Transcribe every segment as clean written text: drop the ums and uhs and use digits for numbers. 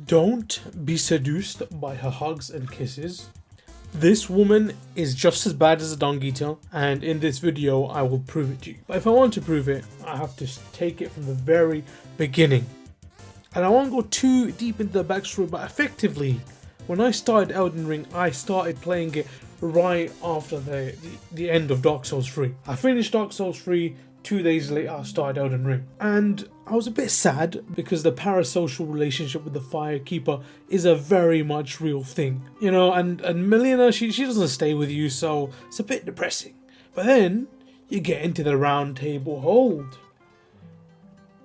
Don't be seduced by her hugs and kisses. This woman is just as bad as a Dung Eater, and in this video I will prove it to you. But if I want to prove it, I have to take it from the very beginning. And I won't go too deep into the backstory, but effectively, when I started Elden Ring, I started playing it right after the end of Dark Souls 3. I finished Dark Souls 3, 2 days later I started Elden Ring. And I was a bit sad because the parasocial relationship with the Firekeeper is a very much real thing. You know, and Melina, she doesn't stay with you, so it's a bit depressing. But then, you get into the Round Table Hold.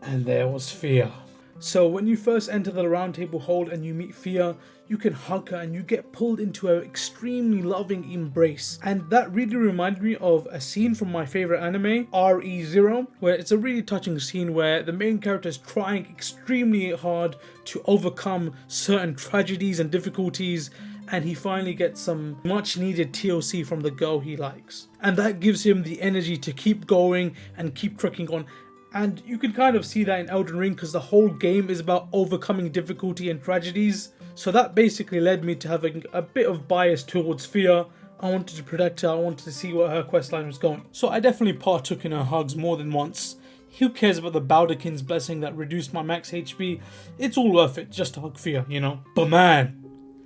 And there was Fia. So when you first enter the Round Table Hold and you meet Fia, you can hug her and you get pulled into an extremely loving embrace. And that really reminded me of a scene from my favorite anime, RE0, where it's a really touching scene where the main character is trying extremely hard to overcome certain tragedies and difficulties, and he finally gets some much needed TLC from the girl he likes. And that gives him the energy to keep going and keep trekking on. And you can kind of see that in Elden Ring because the whole game is about overcoming difficulty and tragedies. So that basically led me to having a bit of bias towards Fia. I wanted to protect her, I wanted to see where her questline was going. So I definitely partook in her hugs more than once. Who cares about the Baldachin's blessing that reduced my max HP? It's all worth it just to hug Fia, you know. But man,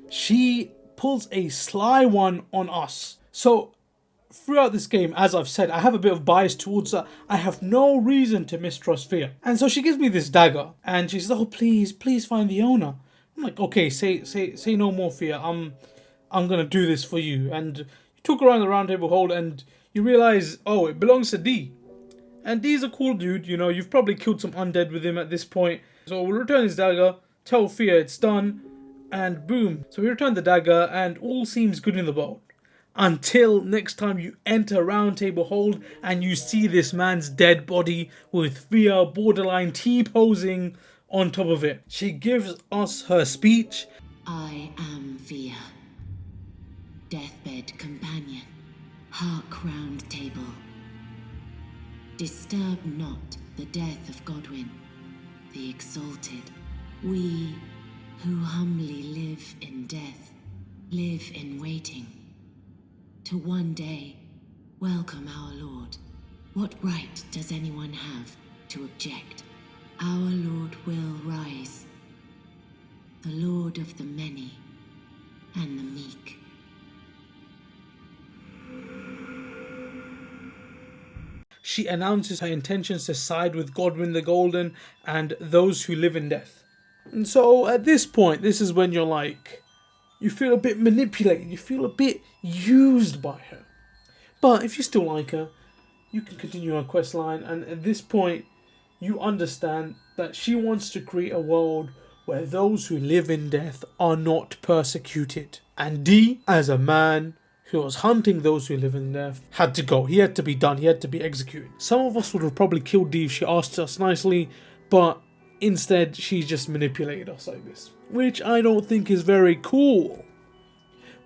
she pulls a sly one on us. So throughout this game, as I've said, I have a bit of bias towards her. I have no reason to mistrust Fia. And so she gives me this dagger and she says, oh please find the owner. I'm like, okay, say no more, Fia. I'm gonna do this for you. And you took her around the Round Table Hold and you realize, oh, it belongs to D. And D's a cool dude, you know, you've probably killed some undead with him at this point. So we'll return his dagger, tell Fia it's done, and boom. So we return the dagger and all seems good in the world. Until next time you enter Round Table Hold and you see this man's dead body with Fia borderline T-posing on top of it. She gives us her speech. I am Fia, deathbed companion, hark Round Table. Disturb not the death of Godwyn, the exalted. We who humbly live in death, live in waiting. To one day welcome our Lord. What right does anyone have to object? Our Lord will rise, the Lord of the many and the meek. She announces her intentions to side with Godwyn the Golden and those who live in death. And so at this point, this is when you're like, you feel a bit manipulated, you feel a bit used by her. But if you still like her, you can continue her quest line, and at this point, you understand that she wants to create a world where those who live in death are not persecuted. And D, as a man who was hunting those who live in death, had to go. He had to be done, he had to be executed. Some of us would have probably killed D if she asked us nicely, but instead, she just manipulated us like this, which I don't think is very cool.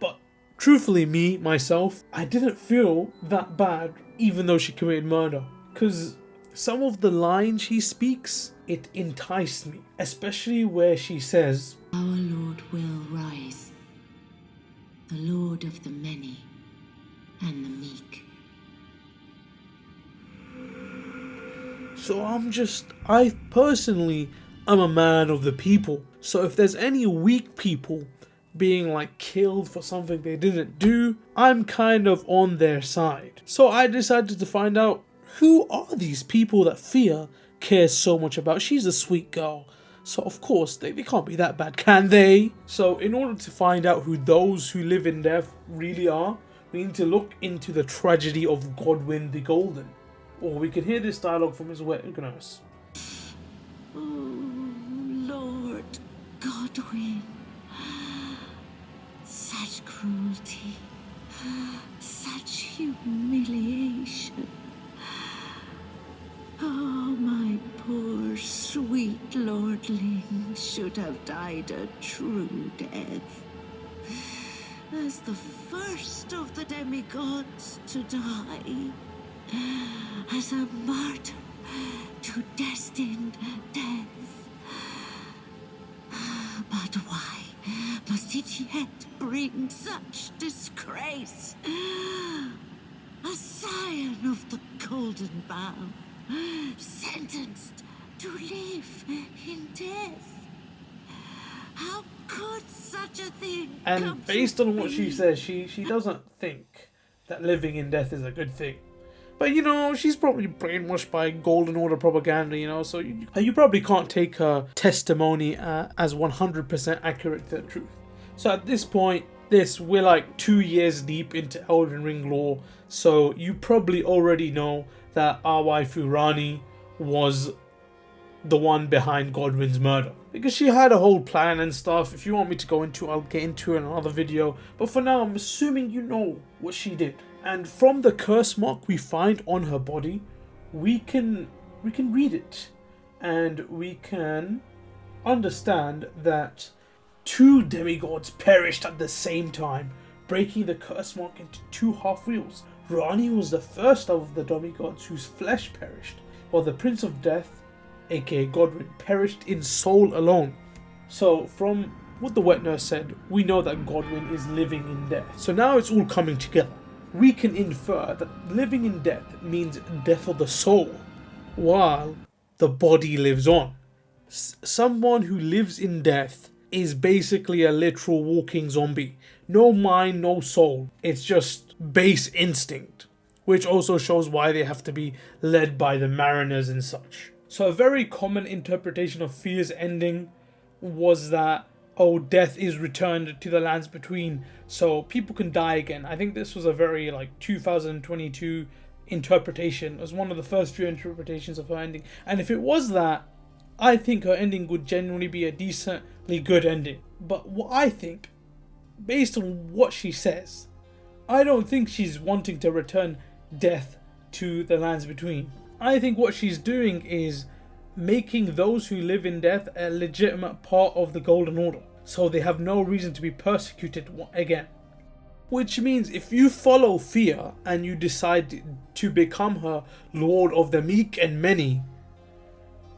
But truthfully, myself, I didn't feel that bad even though she committed murder. Because some of the lines she speaks, it enticed me. Especially where she says, our Lord will rise, the Lord of the many and the meek. So I personally am a man of the people. So if there's any weak people being like killed for something they didn't do, I'm kind of on their side. So I decided to find out, who are these people that Fia cares so much about? She's a sweet girl. So of course, they can't be that bad, can they? So in order to find out who those who live in death really are, we need to look into the tragedy of Godwyn the Golden. Or we can hear this dialogue from his witness. Oh, Lord Godwyn, such cruelty, such humiliation. Oh, my poor sweet lordling should have died a true death, as the first of the demigods to die, as a martyr to destined death. But Does it yet bring such disgrace? A scion of the Golden Bough, sentenced to live in death. How could such a thing come And based on what she be? says, she doesn't think that living in death is a good thing. But you know, she's probably brainwashed by Golden Order propaganda, you know, so you probably can't take her testimony as 100% accurate to the truth. So at this point, we're like 2 years deep into Elden Ring lore, so you probably already know that our waifu Rani was the one behind Godwin's murder. Because she had a whole plan and stuff. If you want me to go into it, I'll get into it in another video. But for now, I'm assuming you know what she did. And from the curse mark we find on her body, we can read it. And we can understand that 2 demigods perished at the same time, breaking the curse mark into 2 half wheels. Rani was the first of the demigods whose flesh perished, while the Prince of Death, aka Godwin, perished in soul alone. So from what the wet nurse said, we know that Godwin is living in death. So now it's all coming together. We can infer that living in death means death of the soul, while the body lives on. Someone who lives in death is basically a literal walking zombie. No mind, no soul. It's just base instinct, which also shows why they have to be led by the mariners and such. So a very common interpretation of Fear's ending was that, oh, death is returned to the lands between, so people can die again. I think this was a very 2022 interpretation. It was one of the first few interpretations of her ending. And if it was that, I think her ending would genuinely be a decently good ending. But what I think, based on what she says, I don't think she's wanting to return death to the lands between. I think what she's doing is making those who live in death a legitimate part of the Golden Order, so they have no reason to be persecuted again. Which means if you follow Fear and you decide to become her Lord of the Meek and Many,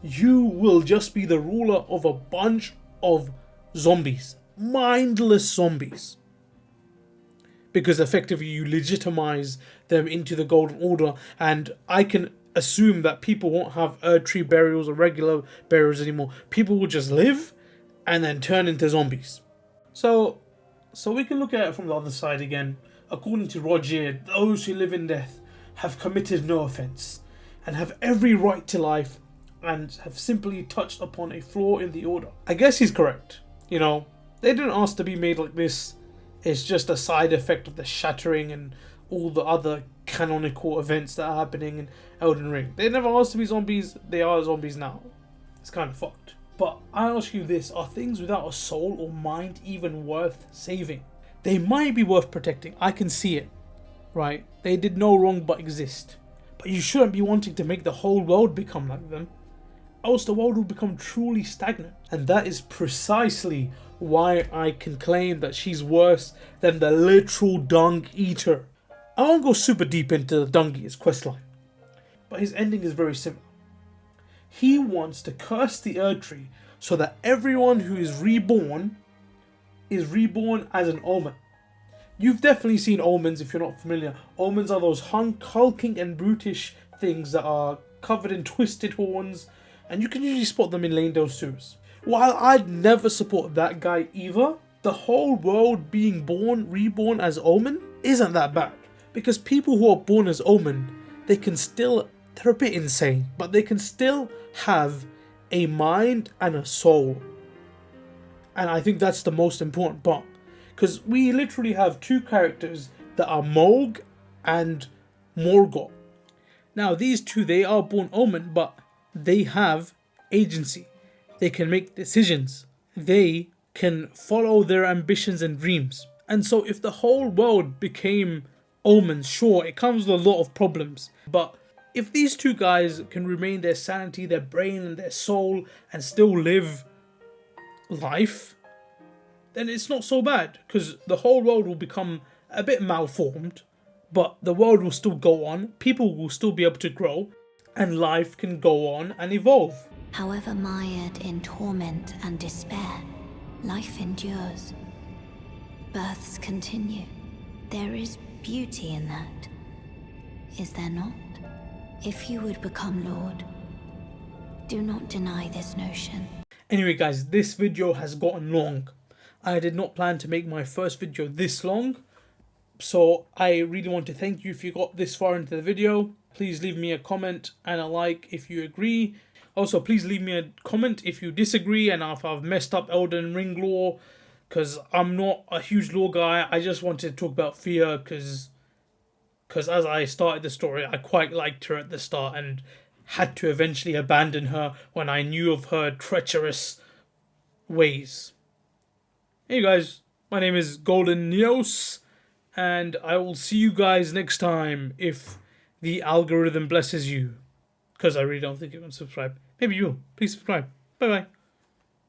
you will just be the ruler of a bunch of zombies. Mindless zombies. Because effectively you legitimize them into the Golden Order, and I can assume that people won't have Erdtree burials or regular burials anymore. People will just live and then turn into zombies. So we can look at it from the other side again. According to Roger, those who live in death have committed no offense and have every right to life and have simply touched upon a flaw in the order. I guess he's correct. You know, they didn't ask to be made like this. It's just a side effect of the shattering and all the other canonical events that are happening in Elden Ring. They never asked to be zombies, they are zombies now. It's kind of fucked. But I ask you this, are things without a soul or mind even worth saving? They might be worth protecting, I can see it, right? They did no wrong but exist. But you shouldn't be wanting to make the whole world become like them, else the world will become truly stagnant. And that is precisely why I can claim that she's worse than the literal Dung Eater. I won't go super deep into the Dung Eater's questline, but his ending is very simple. He wants to curse the Erdtree so that everyone who is reborn as an omen. You've definitely seen omens if you're not familiar. Omens are those hulking and brutish things that are covered in twisted horns, and you can usually spot them in Lanedale sewers. While I'd never support that guy either, the whole world being reborn as omen isn't that bad. Because people who are born as omen, they're a bit insane, but they can still have a mind and a soul. And I think that's the most important part. Because we literally have 2 characters that are Moog and Morgott. Now these 2, they are born omen, but they have agency. They can make decisions. They can follow their ambitions and dreams. And so if the whole world became omens, sure, it comes with a lot of problems. But if these 2 guys can remain their sanity, their brain and their soul and still live life, then it's not so bad. Because the whole world will become a bit malformed, but the world will still go on, people will still be able to grow, and life can go on and evolve. However mired in torment and despair, life endures. Births continue. There is beauty in that. Is there not? If you would become Lord, do not deny this notion. Anyway guys, this video has gotten long. I did not plan to make my first video this long. So I really want to thank you if you got this far into the video. Please leave me a comment and a like if you agree. Also, please leave me a comment if you disagree and if I've messed up Elden Ring lore. Because I'm not a huge lore guy. I just wanted to talk about Fia because as I started the story, I quite liked her at the start and had to eventually abandon her when I knew of her treacherous ways. Hey guys, my name is Golden Neos, and I will see you guys next time if the algorithm blesses you. Because I really don't think you're going to subscribe. Maybe you will. Please subscribe. Bye bye.